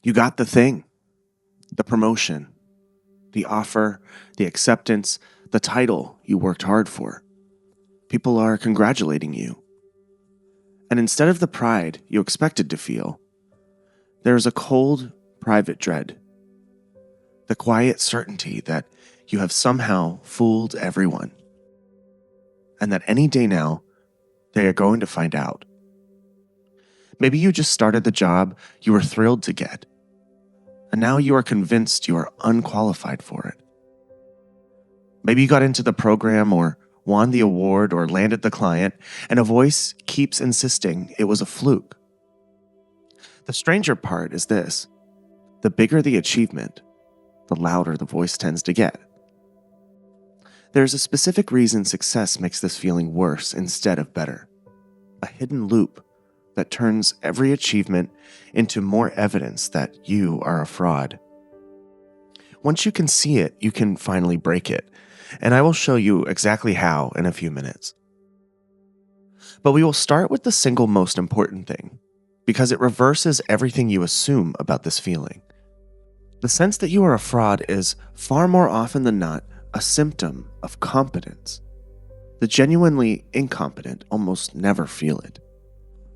You got the thing, the promotion, the offer, the acceptance, the title you worked hard for. People are congratulating you. And instead of the pride you expected to feel, there is a cold, private dread. The quiet certainty that you have somehow fooled everyone. And that any day now, they are going to find out. Maybe you just started the job you were thrilled to get, and now you are convinced you are unqualified for it. Maybe you got into the program or won the award or landed the client, and a voice keeps insisting it was a fluke. The stranger part is this: the bigger the achievement, the louder the voice tends to get. There's a specific reason success makes this feeling worse instead of better. A hidden loop that turns every achievement into more evidence that you are a fraud. Once you can see it, you can finally break it, and I will show you exactly how in a few minutes. But we will start with the single most important thing, because it reverses everything you assume about this feeling. The sense that you are a fraud is far more often than not a symptom of competence. The genuinely incompetent almost never feel it.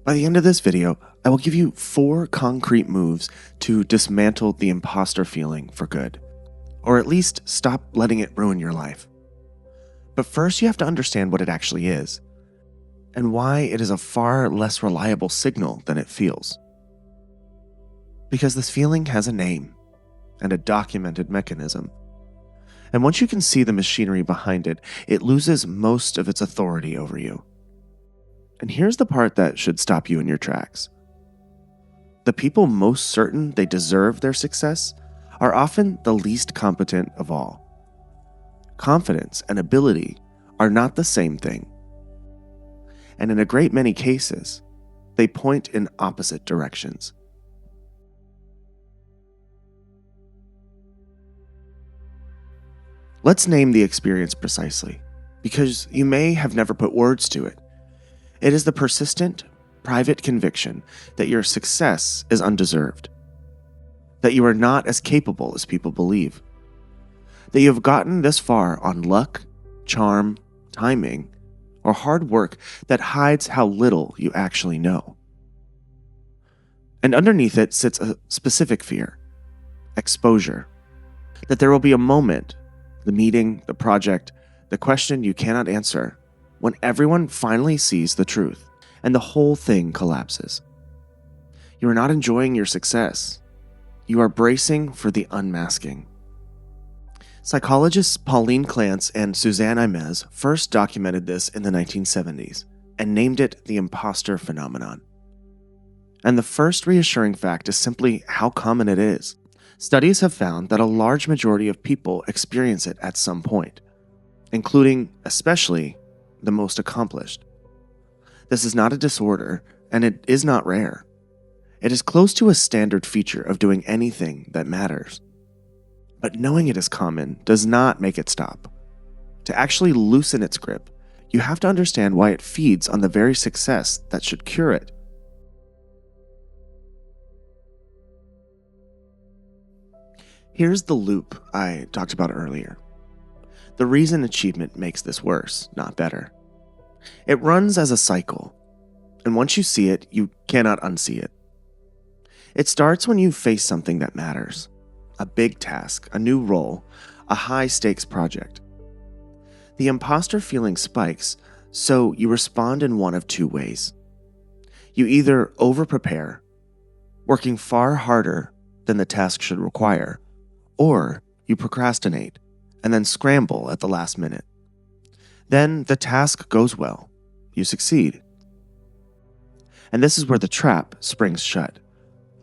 By the end of this video, I will give you 4 concrete moves to dismantle the imposter feeling for good, or at least stop letting it ruin your life. But first, you have to understand what it actually is, and why it is a far less reliable signal than it feels. Because this feeling has a name and a documented mechanism. And once you can see the machinery behind it, it loses most of its authority over you. And here's the part that should stop you in your tracks. The people most certain they deserve their success are often the least competent of all. Confidence and ability are not the same thing. And in a great many cases, they point in opposite directions. Let's name the experience precisely, because you may have never put words to it. It is the persistent, private conviction that your success is undeserved, that you are not as capable as people believe, that you have gotten this far on luck, charm, timing, or hard work that hides how little you actually know. And underneath it sits a specific fear: exposure. That there will be a moment, the meeting, the project, the question you cannot answer, when everyone finally sees the truth and the whole thing collapses. You are not enjoying your success. You are bracing for the unmasking. Psychologists Pauline Clance and Suzanne Imes first documented this in the 1970s and named it the impostor phenomenon. And the first reassuring fact is simply how common it is. Studies have found that a large majority of people experience it at some point, including, especially, the most accomplished. This is not a disorder, and it is not rare. It is close to a standard feature of doing anything that matters. But knowing it is common does not make it stop. To actually loosen its grip, you have to understand why it feeds on the very success that should cure it. Here's the loop I talked about earlier. The reason achievement makes this worse, not better. It runs as a cycle, and once you see it, you cannot unsee it. It starts when you face something that matters. A big task, a new role, a high-stakes project. The imposter feeling spikes, so you respond in one of 2 ways. You either over-prepare, working far harder than the task should require, or you procrastinate and then scramble at the last minute. Then the task goes well. You succeed. And this is where the trap springs shut.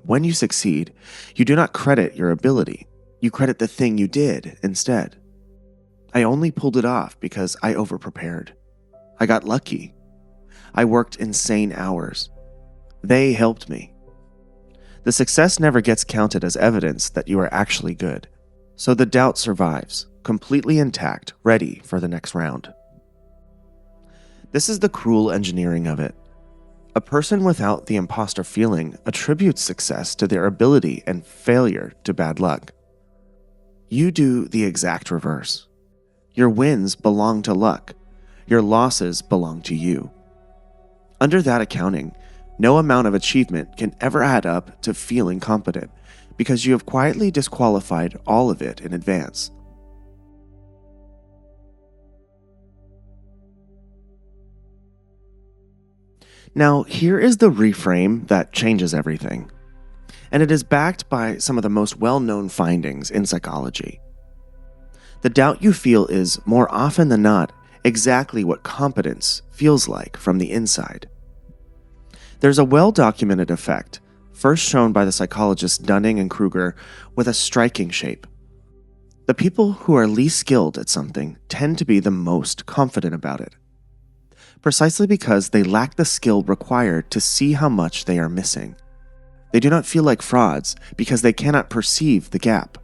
When you succeed, you do not credit your ability. You credit the thing you did instead. I only pulled it off because I over-prepared. I got lucky. I worked insane hours. They helped me. The success never gets counted as evidence that you are actually good. So the doubt survives, completely intact, ready for the next round. This is the cruel engineering of it. A person without the imposter feeling attributes success to their ability and failure to bad luck. You do the exact reverse. Your wins belong to luck. Your losses belong to you. Under that accounting, no amount of achievement can ever add up to feeling competent because you have quietly disqualified all of it in advance. Now, here is the reframe that changes everything, and it is backed by some of the most well-known findings in psychology. The doubt you feel is, more often than not, exactly what competence feels like from the inside. There's a well-documented effect, first shown by the psychologist Dunning-Kruger, with a striking shape. The people who are least skilled at something tend to be the most confident about it, precisely because they lack the skill required to see how much they are missing. They do not feel like frauds because they cannot perceive the gap.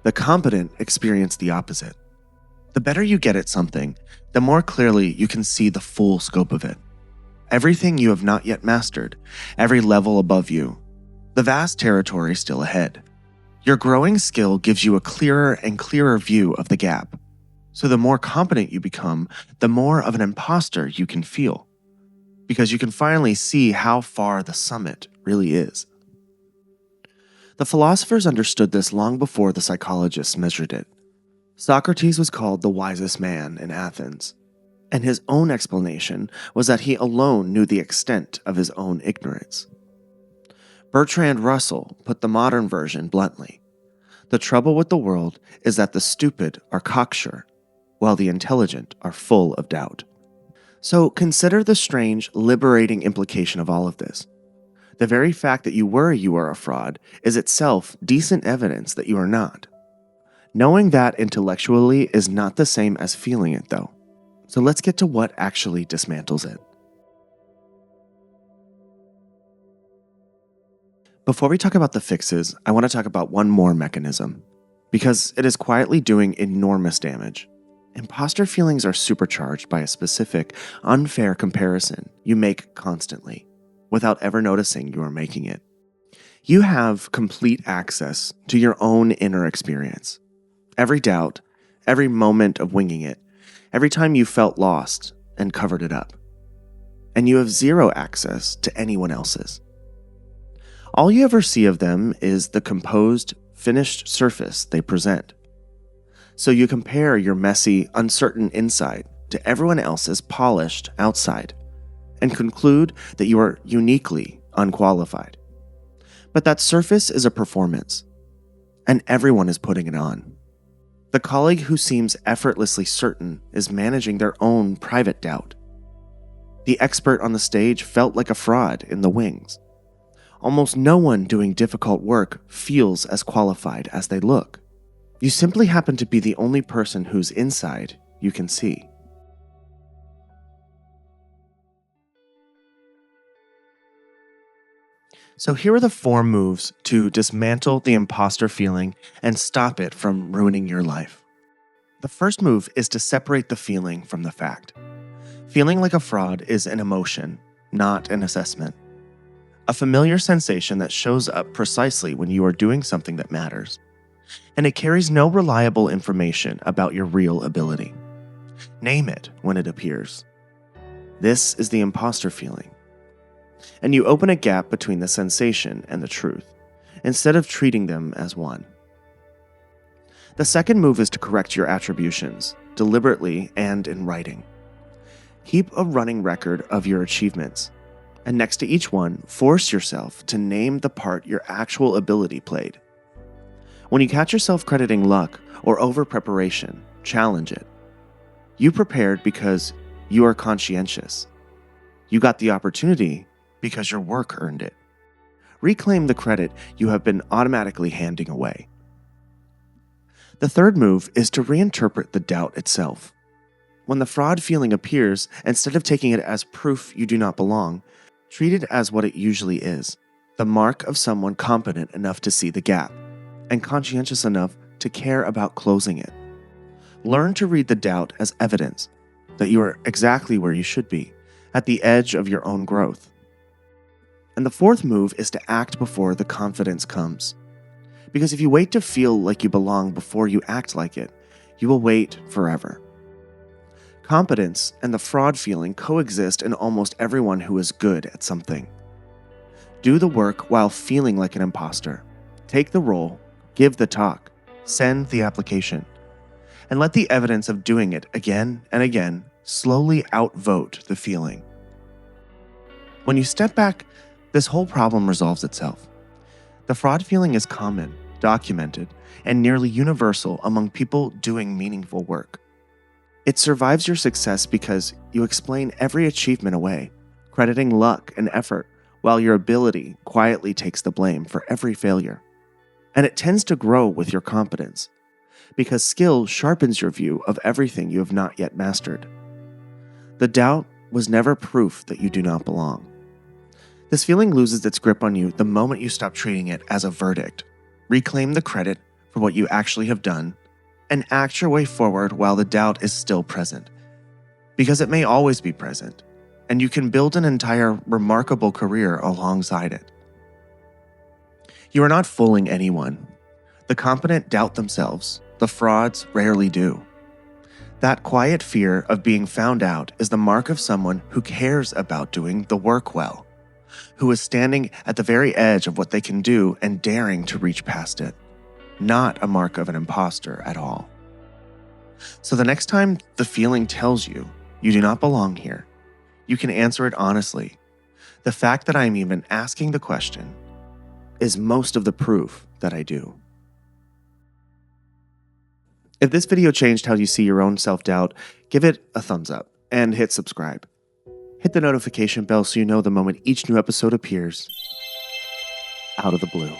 The competent experience the opposite. The better you get at something, the more clearly you can see the full scope of it. Everything you have not yet mastered, every level above you, the vast territory still ahead. Your growing skill gives you a clearer and clearer view of the gap. So the more competent you become, the more of an imposter you can feel, because you can finally see how far the summit really is. The philosophers understood this long before the psychologists measured it. Socrates was called the wisest man in Athens, and his own explanation was that he alone knew the extent of his own ignorance. Bertrand Russell put the modern version bluntly: the trouble with the world is that the stupid are cocksure, while the intelligent are full of doubt. So consider the strange, liberating implication of all of this. The very fact that you worry you are a fraud is itself decent evidence that you are not. Knowing that intellectually is not the same as feeling it, though. So let's get to what actually dismantles it. Before we talk about the fixes, I want to talk about one more mechanism, because it is quietly doing enormous damage. Imposter feelings are supercharged by a specific, unfair comparison you make constantly, without ever noticing you are making it. You have complete access to your own inner experience. Every doubt, every moment of winging it, every time you felt lost and covered it up. And you have zero access to anyone else's. All you ever see of them is the composed, finished surface they present. So you compare your messy, uncertain inside to everyone else's polished outside, and conclude that you are uniquely unqualified. But that surface is a performance, and everyone is putting it on. The colleague who seems effortlessly certain is managing their own private doubt. The expert on the stage felt like a fraud in the wings. Almost no one doing difficult work feels as qualified as they look. You simply happen to be the only person whose inside you can see. So here are the 4 moves to dismantle the imposter feeling and stop it from ruining your life. The first move is to separate the feeling from the fact. Feeling like a fraud is an emotion, not an assessment. A familiar sensation that shows up precisely when you are doing something that matters. And it carries no reliable information about your real ability. Name it when it appears. This is the imposter feeling. And you open a gap between the sensation and the truth, instead of treating them as one. The second move is to correct your attributions, deliberately and in writing. Keep a running record of your achievements, and next to each one, force yourself to name the part your actual ability played. When you catch yourself crediting luck or over-preparation, challenge it. You prepared because you are conscientious. You got the opportunity because your work earned it. Reclaim the credit you have been automatically handing away. The third move is to reinterpret the doubt itself. When the fraud feeling appears, instead of taking it as proof you do not belong, treat it as what it usually is, the mark of someone competent enough to see the gap, and conscientious enough to care about closing it. Learn to read the doubt as evidence that you are exactly where you should be, at the edge of your own growth, And the fourth move is to act before the confidence comes. Because if you wait to feel like you belong before you act like it, you will wait forever. Competence and the fraud feeling coexist in almost everyone who is good at something. Do the work while feeling like an imposter. Take the role, give the talk, send the application, and let the evidence of doing it again and again slowly outvote the feeling. When you step back, this whole problem resolves itself. The fraud feeling is common, documented, and nearly universal among people doing meaningful work. It survives your success because you explain every achievement away, crediting luck and effort, while your ability quietly takes the blame for every failure. And it tends to grow with your competence, because skill sharpens your view of everything you have not yet mastered. The doubt was never proof that you do not belong. This feeling loses its grip on you the moment you stop treating it as a verdict. Reclaim the credit for what you actually have done, and act your way forward while the doubt is still present. Because it may always be present, and you can build an entire remarkable career alongside it. You are not fooling anyone. The competent doubt themselves. The frauds rarely do. That quiet fear of being found out is the mark of someone who cares about doing the work well, who is standing at the very edge of what they can do and daring to reach past it. Not a mark of an imposter at all. So the next time the feeling tells you you do not belong here, you can answer it honestly. The fact that I am even asking the question is most of the proof that I do. If this video changed how you see your own self-doubt, give it a thumbs up and hit subscribe. Hit the notification bell so you know the moment each new episode appears out of the blue.